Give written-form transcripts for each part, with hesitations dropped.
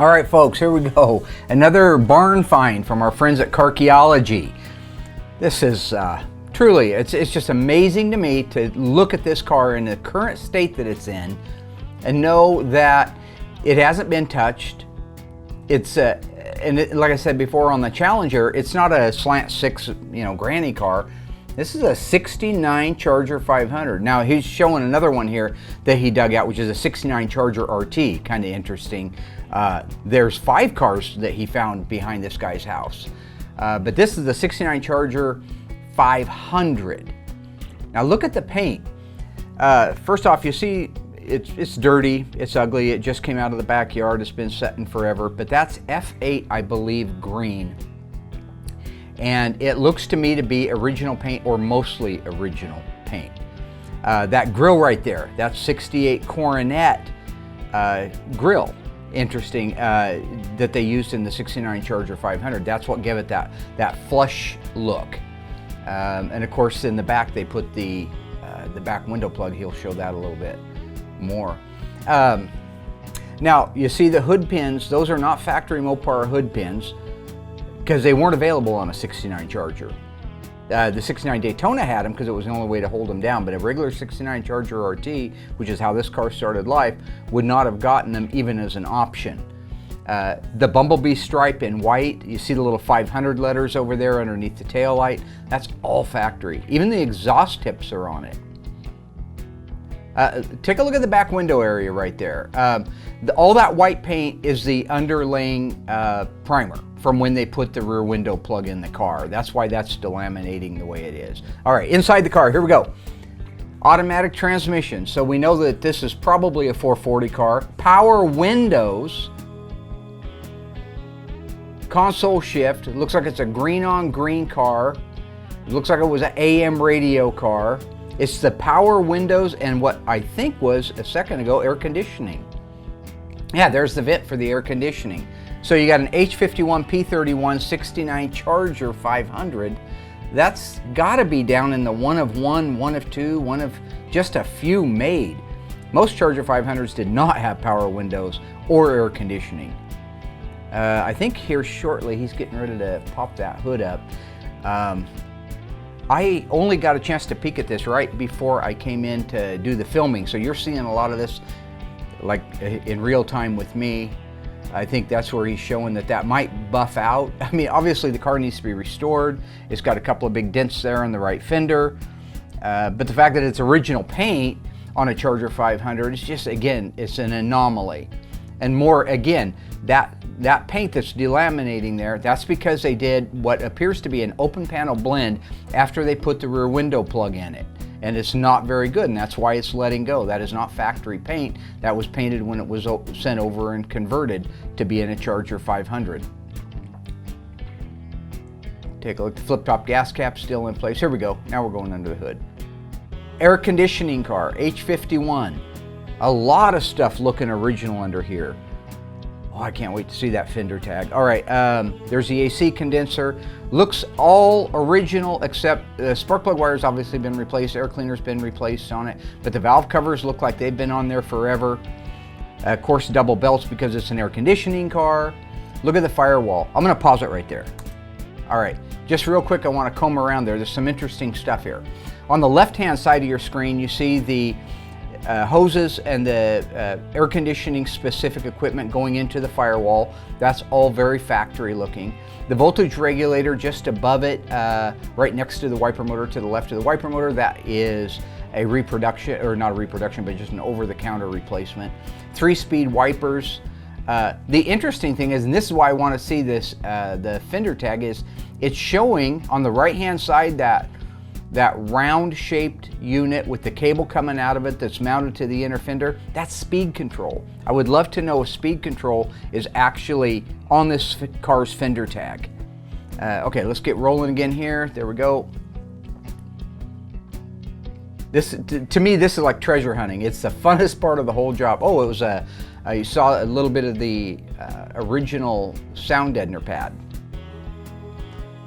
All right, folks, here we go. Another barn find from our friends at Carz. This is truly, it's just amazing to me to look at this car in the current state that it's in and know that it hasn't been touched. It's like I said before on the Challenger, it's not a slant six, granny car. This is a 69 Charger 500. Now he's showing another one here that he dug out, which is a 69 Charger RT. Kind of interesting. There's 5 cars that he found behind this guy's house. But this is the 69 Charger 500. Now look at the paint. First off, you see it's dirty, it's ugly, it just came out of the backyard, it's been setting forever, but that's F8, I believe, green. And it looks to me to be original paint or mostly original paint. That grill right there, that's 68 Coronet grill. Interesting, that they used in the 69 Charger 500. That's what gave it that flush look. And of course in the back they put the back window plug. He'll show that a little bit more. Now you see the hood pins, those are not factory Mopar hood pins because they weren't available on a 69 Charger. The 69 Daytona had them because it was the only way to hold them down, but a regular 69 Charger RT, which is how this car started life, would not have gotten them even as an option. The Bumblebee stripe in white, you see the little 500 letters over there underneath the tail light, that's all factory. Even the exhaust tips are on it. Take a look at the back window area right there. All that white paint is the underlaying primer from when they put the rear window plug in the car. That's why that's delaminating the way it is. All right, inside the car, here we go. Automatic transmission, so we know that this is probably a 440 car. Power windows, console shift. It looks like it's a green on green car. It looks like it was an AM radio car. It's the power windows and what I think was a second ago air conditioning. Yeah, there's the vent for the air conditioning. So you got an H51 P31 69 Charger 500. That's got to be down in the one of one, one of two, one of just a few made. Most Charger 500s did not have power windows or air conditioning. I think here shortly he's getting ready to pop that hood up. I only got a chance to peek at this right before I came in to do the filming, so you're seeing a lot of this like in real time with me. I think that's where he's showing that might buff out. I mean, obviously the car needs to be restored. It's got a couple of big dents there on the right fender, but the fact that it's original paint on a Charger 500 is just, again, it's an anomaly. And more, again, that paint that's delaminating there, that's because they did what appears to be an open panel blend after they put the rear window plug in it. And it's not very good, and that's why it's letting go. That is not factory paint. That was painted when it was sent over and converted to be in a Charger 500. Take a look, the flip-top gas cap still in place. Here we go, now we're going under the hood. Air conditioning car, H51. A lot of stuff looking original under here. Oh, I can't wait to see that fender tag. All right, there's the AC condenser. Looks all original except the spark plug wire's obviously been replaced, air cleaner's been replaced on it, but the valve covers look like they've been on there forever. Of course, double belts because it's an air conditioning car. Look at the firewall. I'm gonna pause it right there. All right, just real quick, I wanna comb around there. There's some interesting stuff here. On the left-hand side of your screen, you see the hoses and the air conditioning specific equipment going into the firewall. That's all very factory looking. The voltage regulator just above it, right next to the wiper motor to the left of the wiper motor, that is a reproduction, or not a reproduction, but just an over-the-counter replacement. 3-speed wipers. The interesting thing is, and this is why I want to see this, the fender tag, is it's showing on the right-hand side that round-shaped unit with the cable coming out of it that's mounted to the inner fender. That's speed control. I would love to know if speed control is actually on this car's fender tag. Okay, let's get rolling again here. There we go. This, to me, this is like treasure hunting. It's the funnest part of the whole job. Oh, it was you saw a little bit of the original sound deadener pad.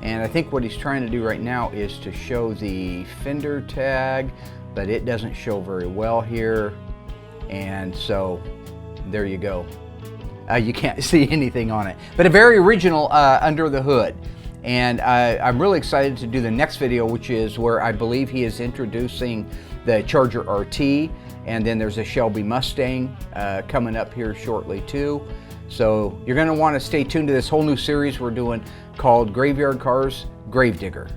And I think what he's trying to do right now is to show the fender tag, but it doesn't show very well here. And so there you go. you can't see anything on it. But a very original under the hood. And I'm really excited to do the next video, which is where I believe he is introducing the Charger RT, and then there's a Shelby Mustang coming up here shortly too. So you're going to want to stay tuned to this whole new series we're doing called Graveyard Cars, Gravedigger.